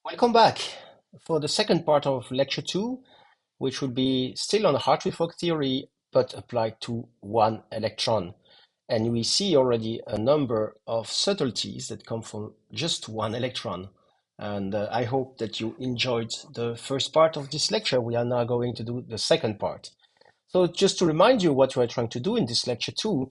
Welcome back for the second part of lecture 2, which will be still on Hartree-Fock theory, but applied to one electron. And we see already a number of subtleties that come from just one electron. And I hope that you enjoyed the first part of this lecture. We are now going to do the second part. So just to remind you what we are trying to do in this lecture 2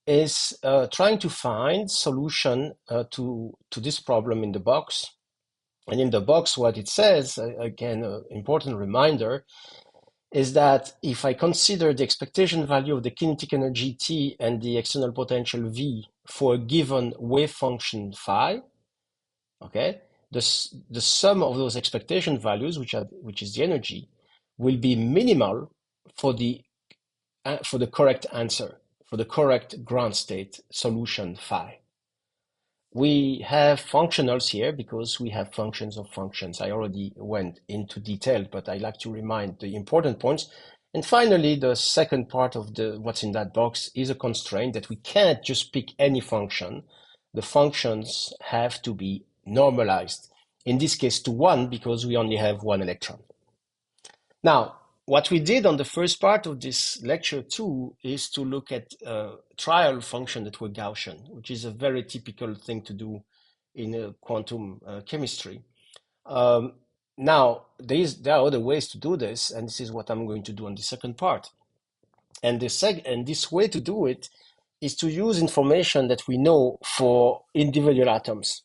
is trying to find solution to this problem in the box. And in the box, what it says, again, an important reminder, is that if I consider the expectation value of the kinetic energy T and the external potential V for a given wave function phi, okay, the sum of those expectation values, which is the energy, will be minimal for the correct answer, for the correct ground state solution phi. We have functionals here because we have functions of functions. I already went into detail, but I like to remind the important points. And finally, the second part of what's in that box is a constraint that we can't just pick any function. The functions have to be normalized, in this case to 1, because we only have one electron. Now, what we did on the first part of this lecture 2 is to look at trial function that were Gaussian, which is a very typical thing to do in quantum chemistry. Now, there are other ways to do this, and this is what I'm going to do on the second part. And this way to do it is to use information that we know for individual atoms.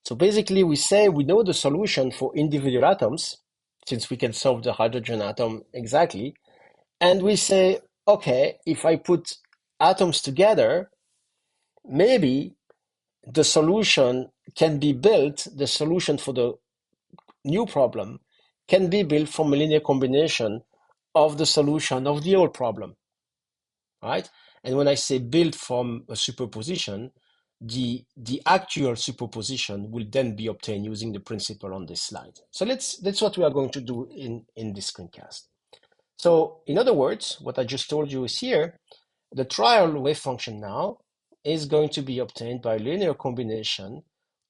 So basically, we say we know the solution for individual atoms, since we can solve the hydrogen atom exactly. And we say, okay, if I put atoms together, maybe the solution can be built, the solution for the new problem can be built from a linear combination of the solution of the old problem, right? And when I say built from a superposition, the actual superposition will then be obtained using the principle on this slide. So that's what we are going to do in this screencast. So in other words, what I just told you is here, the trial wave function now is going to be obtained by a linear combination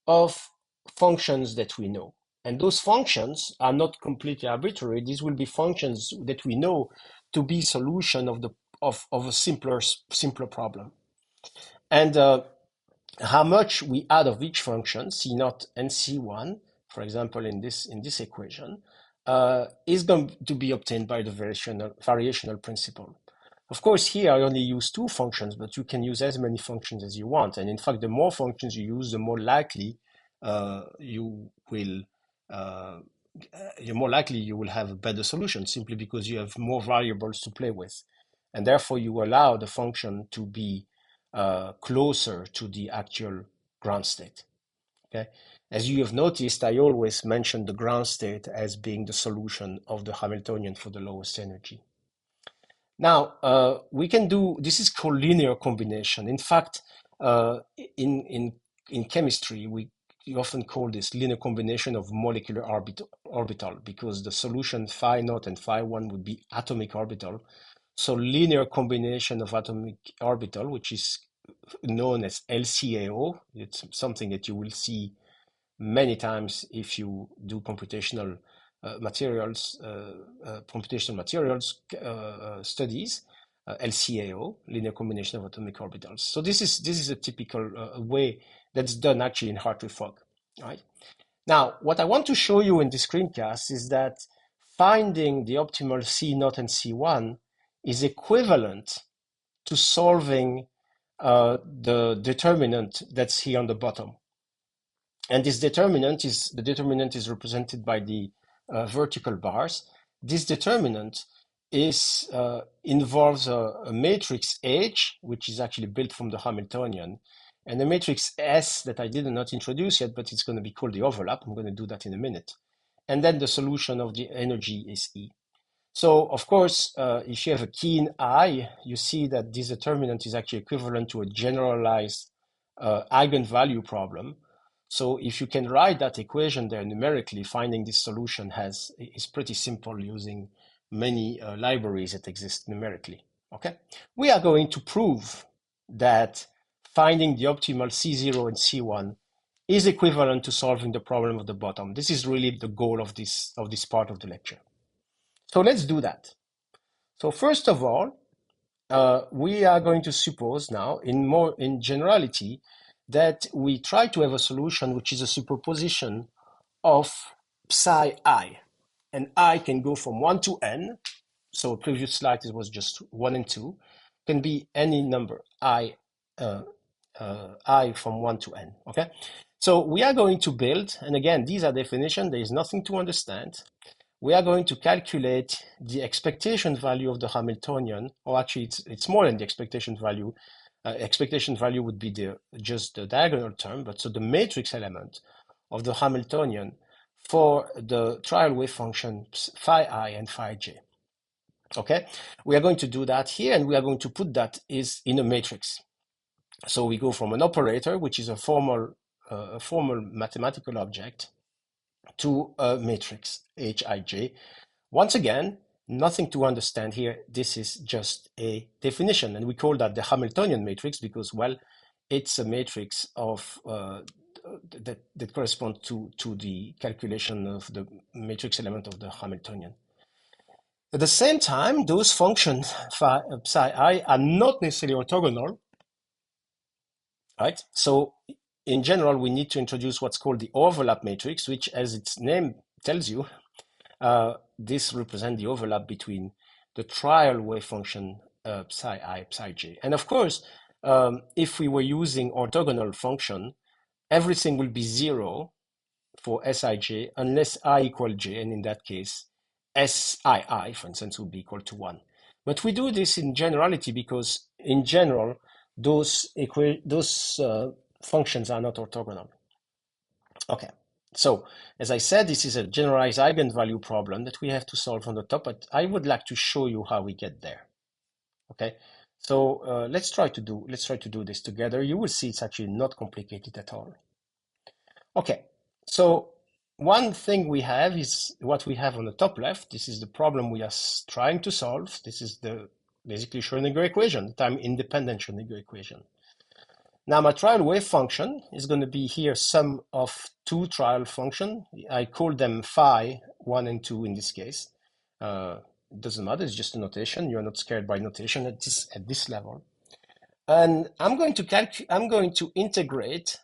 of functions that we know. And those functions are not completely arbitrary. These will be functions that we know to be solution of a simpler problem. And how much we add of each function, C0 and C1, for example, in this equation, is going to be obtained by the variational principle. Of course, here I only use 2 functions, but you can use as many functions as you want. And in fact, the more functions you use, the more likely you will have a better solution, simply because you have more variables to play with. And therefore, you allow the function to be closer to the actual ground state. Okay, as you have noticed, I always mention the ground state as being the solution of the Hamiltonian for the lowest energy. Now, we can do this is called linear combination. In fact, in chemistry, we often call this linear combination of molecular orbital because the solution phi naught and phi 1 would be atomic orbital. So linear combination of atomic orbital, which is known as LCAO, it's something that you will see many times if you do computational materials studies, LCAO, linear combination of atomic orbitals. So this is a typical way that's done actually in Hartree-Fock, right? Now, what I want to show you in this screencast is that finding the optimal C0 and C1 is equivalent to solving the determinant that's here on the bottom. And this determinant is represented by the vertical bars. This determinant involves a matrix H, which is actually built from the Hamiltonian, and a matrix S that I did not introduce yet, but it's going to be called the overlap. I'm going to do that in a minute. And then the solution of the energy is E. So, of course, if you have a keen eye, you see that this determinant is actually equivalent to a generalized eigenvalue problem. So if you can write that equation there numerically, finding this solution is pretty simple using many libraries that exist numerically. Okay, we are going to prove that finding the optimal C0 and C1 is equivalent to solving the problem of the bottom. This is really the goal of this part of the lecture. So let's do that. So first of all, we are going to suppose now, in generality, that we try to have a solution which is a superposition of psi I, and I can go from 1 to n. So previous slide it was just 1 and 2, can be any number I from 1 to n. Okay, so we are going to build, and again, these are definitions. There is nothing to understand. We are going to calculate the expectation value of the Hamiltonian, or actually it's more than the expectation value. Expectation value would be just the diagonal term, but so the matrix element of the Hamiltonian for the trial wave function phi I and phi j. Okay, we are going to do that here, and we are going to put that is in a matrix. So we go from an operator, which is a formal mathematical object, to a matrix Hij. Once again, nothing to understand here. This is just a definition, and we call that the Hamiltonian matrix because, well, it's a matrix of that corresponds to the calculation of the matrix element of the Hamiltonian. At the same time, those functions psi I are not necessarily orthogonal, right? So in general, we need to introduce what's called the overlap matrix, which, as its name tells you, this represents the overlap between the trial wave function psi I, psi j. And of course, if we were using orthogonal function, everything will be 0 for Sij unless I equal j, and in that case, Sii, for instance, would be equal to 1. But we do this in generality because, in general, those functions are not orthogonal. Okay, so as I said, this is a generalized eigenvalue problem that we have to solve on the top, but I would like to show you how we get there. Okay, so let's try to do this together. You will see it's actually not complicated at all. Okay, so one thing we have is what we have on the top left. This is the problem we are trying to solve. This is the basically Schrödinger equation, the time-independent Schrödinger equation. Now my trial wave function is going to be here sum of two trial functions. I call them phi 1 and 2 in this case. It doesn't matter, it's just a notation. You're not scared by notation at this level. And I'm going to integrate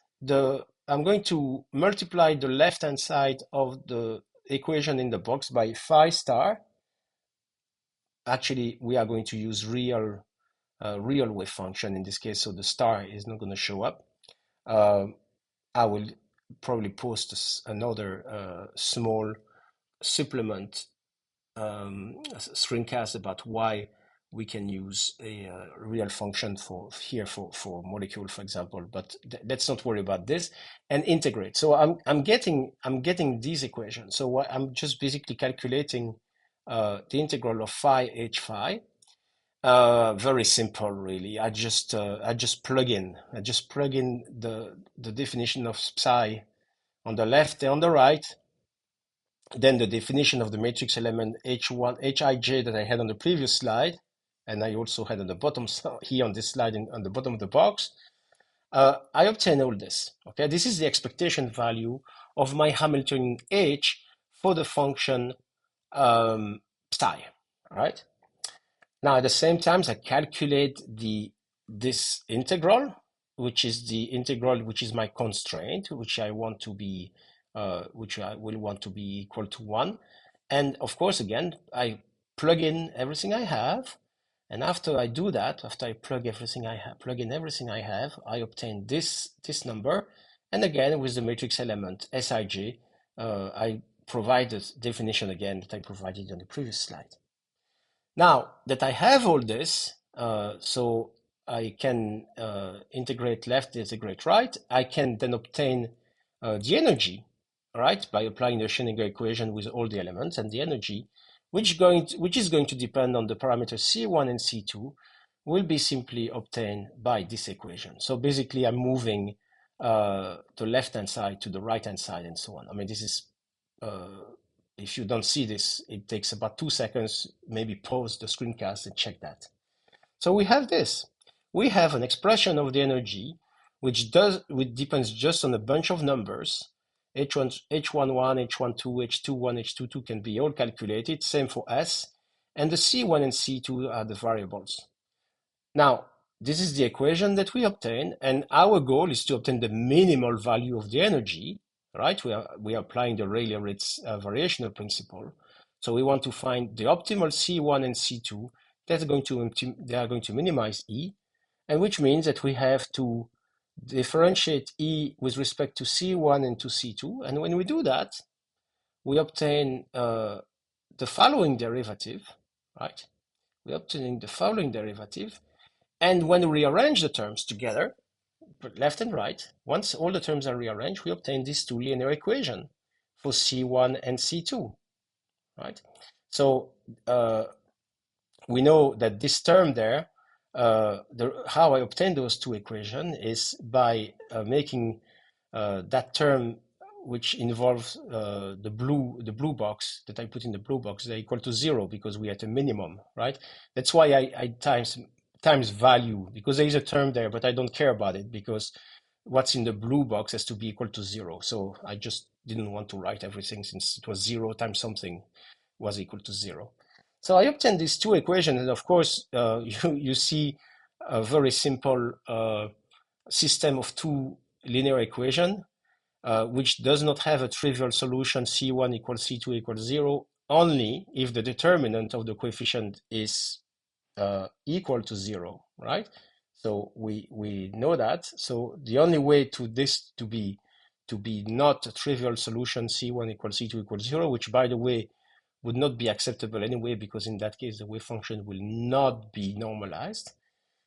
I'm going to multiply the left-hand side of the equation in the box by phi star. Actually, we are going to use real wave function in this case, so the star is not going to show up. I will probably post another small supplement screencast about why we can use a real function for molecule, for example, but let's not worry about this and integrate. So I'm getting these equations. So I'm just basically calculating the integral of phi h phi. Very simple, really. I just plug in the definition of psi on the left and on the right. Then the definition of the matrix element Hij that I had on the previous slide, and I also had on the bottom here on this slide on the bottom of the box. I obtain all this. Okay, this is the expectation value of my Hamiltonian H for the function psi. All right. Now at the same time, I calculate this integral, which is my constraint, which I want to be which I will want to be equal to 1. And of course, again, I plug in everything I have. And after I do that, after I plug in everything I have, I obtain this number. And again, with the matrix element Sij, I provide the definition again that I provided on the previous slide. Now that I have all this, so I can integrate left, integrate right, I can then obtain the energy, right, by applying the Schrödinger equation with all the elements, and the energy, which is going to depend on the parameters C1 and C2, will be simply obtained by this equation. So basically, I'm moving the left-hand side to the right-hand side and so on. I mean, this is, if you don't see this, it takes about 2 seconds, maybe pause the screencast and check that. So we have this. We have an expression of the energy, which depends just on a bunch of numbers. H1, H11, H12, H21, H22 can be all calculated. Same for S. And the C1 and C2 are the variables. Now, this is the equation that we obtain, and our goal is to obtain the minimal value of the energy, right? We are applying the Rayleigh-Ritz variational principle. So we want to find the optimal C1 and C2 they are going to minimize E, and which means that we have to differentiate E with respect to C1 and to C2. And when we do that, we obtain the following derivative, right? We're obtaining the following derivative. And when we rearrange the terms together, left and right, once all the terms are rearranged, we obtain these two linear equations for C1 and C2, right? So we know that this term there, how I obtain those two equations is by making that term which involves the blue box that I put in the blue box, they're equal to 0 because we are at a minimum, right? That's why I times value, because there is a term there, but I don't care about it because what's in the blue box has to be equal to 0. So I just didn't want to write everything since it was 0 times something was equal to 0. So I obtained these two equations, and of course, you see a very simple system of two linear equations, which does not have a trivial solution C1 equals C2 equals 0, only if the determinant of the coefficient is equal to 0, right? So we know that. So the only way to this to be not a trivial solution C1 equals C2 equals 0, which by the way would not be acceptable anyway, because in that case the wave function will not be normalized.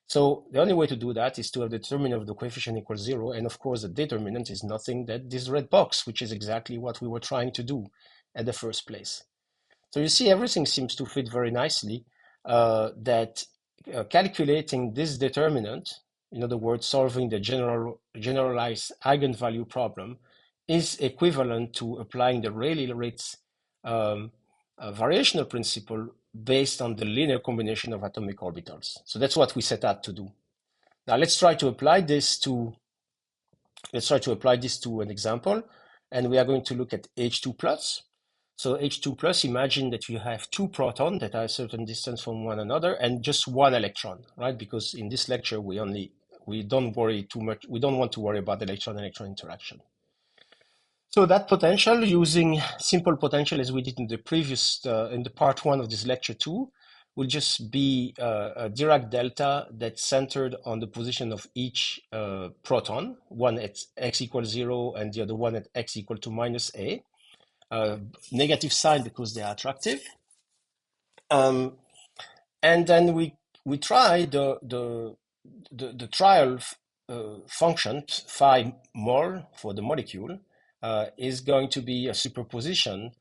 So the only way to do that is to have the determinant of the coefficient equals 0, and of course the determinant is nothing but this red box, which is exactly what we were trying to do at the first place. So you see everything seems to fit very nicely, that calculating this determinant, in other words, solving the generalized eigenvalue problem, is equivalent to applying the Rayleigh-Ritz variational principle based on the linear combination of atomic orbitals. So that's what we set out to do. Now let's try to apply this to an example, and we are going to look at H2 plus. So H2 plus, imagine that you have two protons that are a certain distance from one another and just one electron, right? Because in this lecture, we don't worry too much. We don't want to worry about electron-electron interaction. So that potential, using simple potential as we did in the previous, in the part 1 of this lecture 2, will just be a Dirac delta that's centered on the position of each proton, one at x equals 0 and the other one at x equal to minus a. Negative sign because they are attractive. And then we try the trial function phi mole for the molecule is going to be a superposition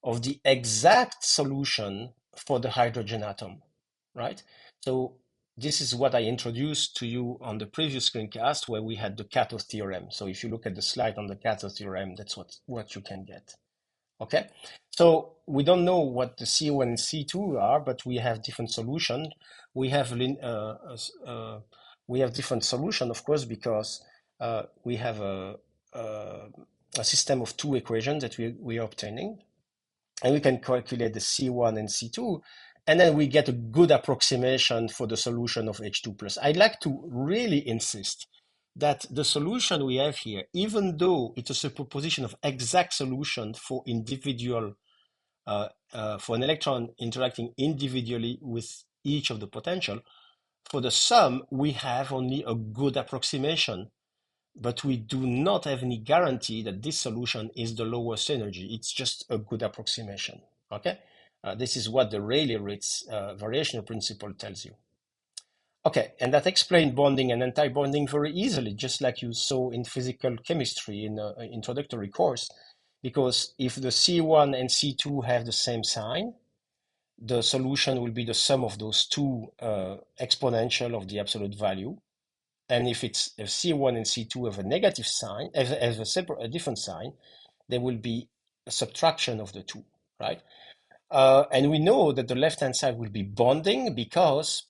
of the exact solution for the hydrogen atom, right? So this is what I introduced to you on the previous screencast where we had the Kato theorem. So if you look at the slide on the Kato theorem, that's what you can get. Okay, so we don't know what the C1 and C2 are, but we have different solutions. We have different solution, of course, because we have a system of two equations that we are obtaining, and we can calculate the C1 and C2, and then we get a good approximation for the solution of H2 plus. I'd like to really insist that the solution we have here, even though it's a superposition of exact solution for individual, for an electron interacting individually with each of the potential, for the sum, we have only a good approximation, but we do not have any guarantee that this solution is the lowest energy. It's just a good approximation, okay? This is what the Rayleigh-Ritz variational principle tells you. Okay, and that explains bonding and anti-bonding very easily, just like you saw in physical chemistry in an introductory course, because if the C1 and C2 have the same sign, the solution will be the sum of those two exponential of the absolute value. And if C1 and C2 have a negative sign, have a different sign, there will be a subtraction of the two, right? And we know that the left-hand side will be bonding because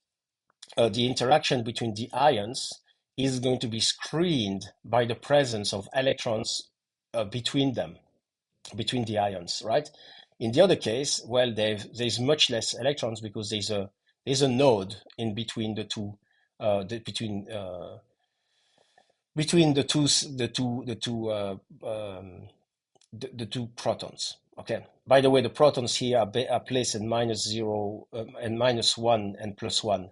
the interaction between the ions is going to be screened by the presence of electrons between them, between the ions, right? In the other case, well, there's much less electrons because there's a node in between the two, between the two protons. Okay. By the way, the protons here are placed in -0 and -1 and +1.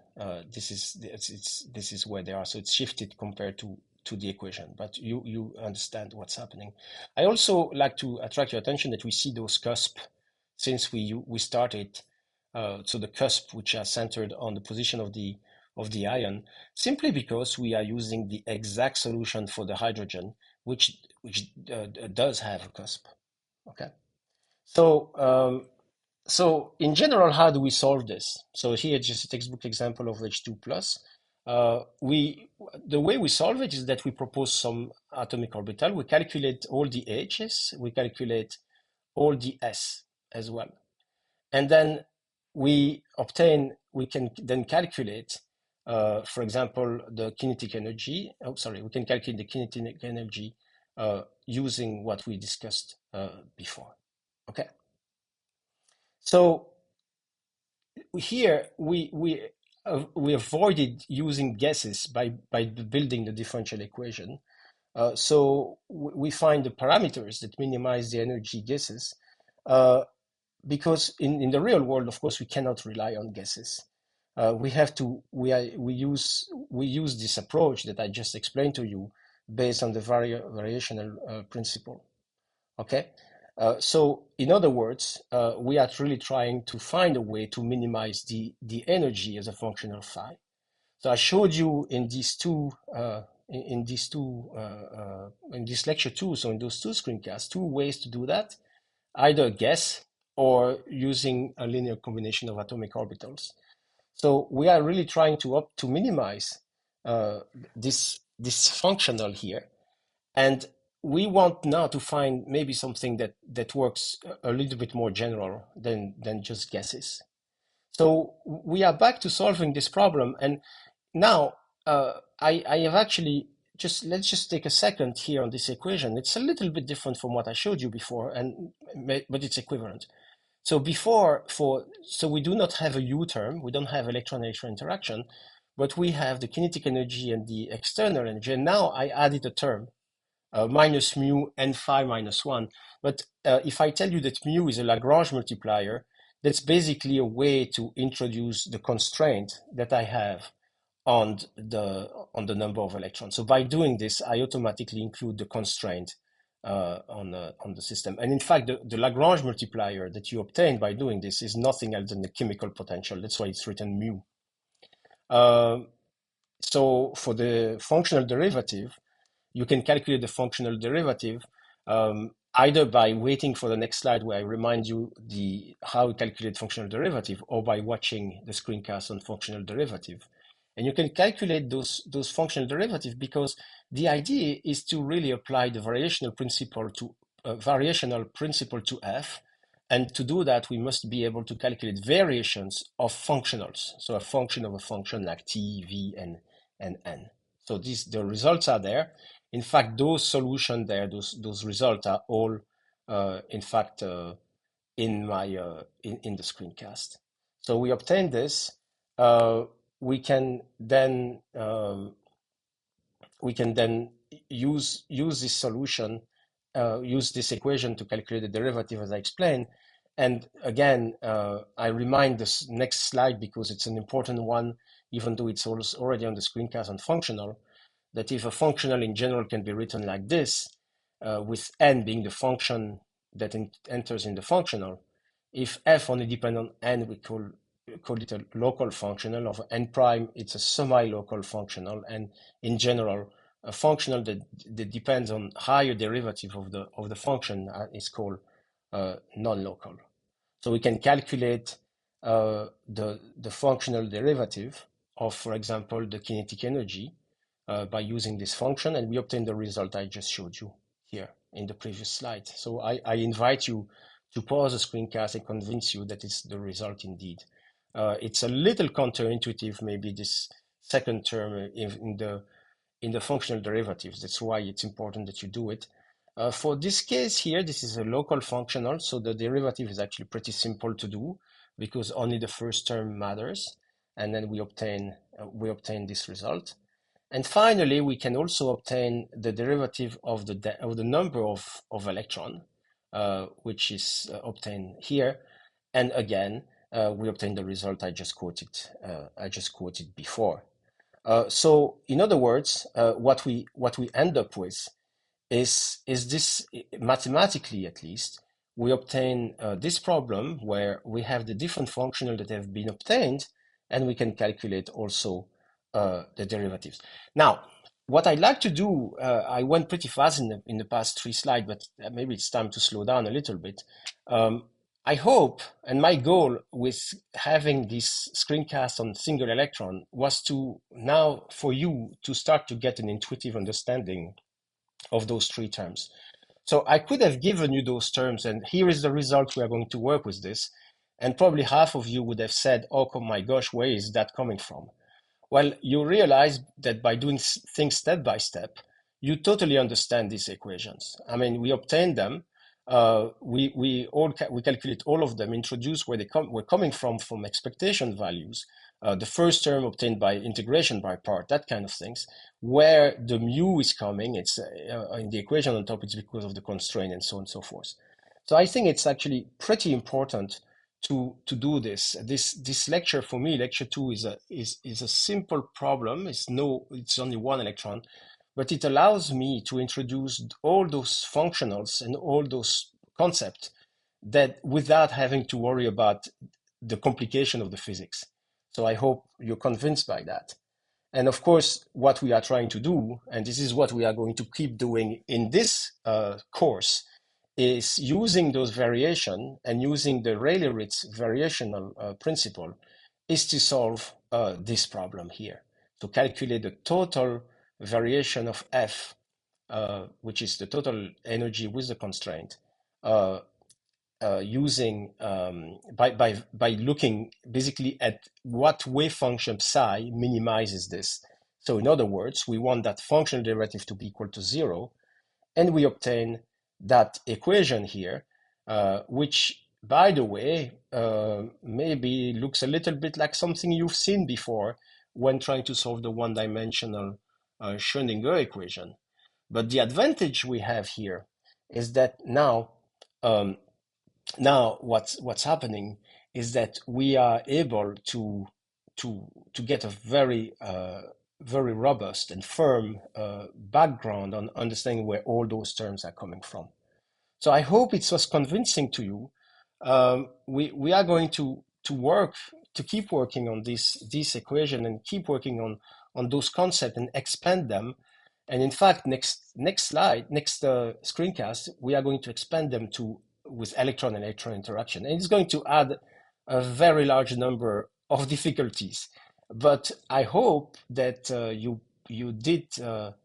This is where they are. So it's shifted compared to the equation, but you understand what's happening. I also like to attract your attention that we see those cusp since we started. So the cusp which are centered on the position of the ion, simply because we are using the exact solution for the hydrogen, which does have a cusp. Okay. So so in general, how do we solve this? So here, just a textbook example of H2 plus. The way we solve it is that we propose some atomic orbital. We calculate all the H's. We calculate all the S as well. And then we can then calculate, for example, the kinetic energy. Oh, sorry, we can calculate the kinetic energy using what we discussed before. Okay. So here we avoided using guesses by building the differential equation. So we find the parameters that minimize the energy guesses. Because in the real world, of course, we cannot rely on guesses. We have to we use this approach that I just explained to you based on the variational principle. Okay, so in other words, we are really trying to find a way to minimize the energy as a function of phi. So I showed you in these two in this lecture too. So in those two screencasts, two ways to do that: either guess or using a linear combination of atomic orbitals. So we are really trying to minimize uh, this functional here, and we want now to find maybe something that works a little bit more general than just guesses. So we are back to solving this problem, and now I have actually let's just take a second here on this equation. It's a little bit different from what I showed you before, but it's equivalent. So so we do not have a U term, we don't have electron-electron interaction, but we have the kinetic energy and the external energy. And now I added a term, minus mu n phi minus 1. But if I tell you that mu is a Lagrange multiplier, that's basically a way to introduce the constraint that I have on the number of electrons. So by doing this, I automatically include the constraint on the system. And in fact, the Lagrange multiplier that you obtain by doing this is nothing else than the chemical potential. That's why it's written mu. So for the functional derivative, you can calculate the functional derivative either by waiting for the next slide where I remind you how we calculate functional derivative, or by watching the screencast on functional derivative. And you can calculate those functional derivatives because the idea is to really apply the variational principle to f. And to do that, we must be able to calculate variations of functionals. So a function of a function like t, v, and n. So the results are there. In fact, those solutions there, those results are all, in fact, in the screencast. So we obtain this. We can then use this solution, use this equation to calculate the derivative as I explained. And again, I remind this next slide because it's an important one, even though it's already on the screencast on functional, that if a functional in general can be written like this, with n being the function that enters in the functional, if f only depends on n, we call it a local functional. Of n prime, it's a semi-local functional, and in general, a functional that depends on higher derivative of the function is called non-local. So we can calculate the functional derivative of, for example, the kinetic energy by using this function, and we obtain the result I just showed you here in the previous slide. So I invite you to pause the screencast and convince you that it's the result indeed. It's a little counterintuitive, maybe this second term in the functional derivatives. That's why it's important that you do it. For this case here, this is a local functional, so the derivative is actually pretty simple to do because only the first term matters, and then we obtain this result. And finally, we can also obtain the derivative of the number of electron, which is obtained here. And again, we obtain the result I just quoted. Before. So, in other words, what we end up with is this, mathematically at least, we obtain this problem where we have the different functional that have been obtained, and we can calculate also the derivatives. Now, what I'd like to do, I went pretty fast in the past 3 slides, but maybe it's time to slow down a little bit. I hope, and my goal with having this screencast on single electron was to now for you to start to get an intuitive understanding of those 3 terms. So I could have given you those terms, and here is the result we are going to work with this. And probably half of you would have said, oh my gosh, where is that coming from? Well, you realize that by doing things step by step, you totally understand these equations. I mean, we obtain them. We calculate all of them, introduce where we're coming from expectation values. The first term obtained by integration by part, that kind of things. Where the mu is coming, it's in the equation on top, it's because of the constraint and so on and so forth. So I think it's actually pretty important to do this. This lecture for me, lecture 2, is a simple problem. It's only 1 electron, but it allows me to introduce all those functionals and all those concepts that without having to worry about the complication of the physics. So I hope you're convinced by that. And of course, what we are trying to do, and this is what we are going to keep doing in this course, is using those variation and using the Rayleigh-Ritz variational principle is to solve this problem here. To calculate the total variation of F, which is the total energy with the constraint, using by looking basically at what wave function psi minimizes this. So in other words, we want that functional derivative to be equal to 0, and we obtain that equation here, which, by the way, maybe looks a little bit like something you've seen before when trying to solve the one-dimensional Schrödinger equation. But the advantage we have here is that now what's happening is that we are able to get a very very robust and firm background on understanding where all those terms are coming from. So I hope it was convincing to you. We are going to keep working on this equation and keep working on those concepts and expand them. And in fact, next screencast, we are going to expand them with electron-electron interaction. And it's going to add a very large number of difficulties. But I hope that you did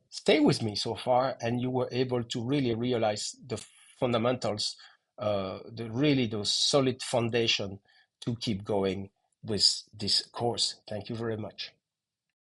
stay with me so far, and you were able to really realize the fundamentals, those solid foundation to keep going with this course. Thank you very much.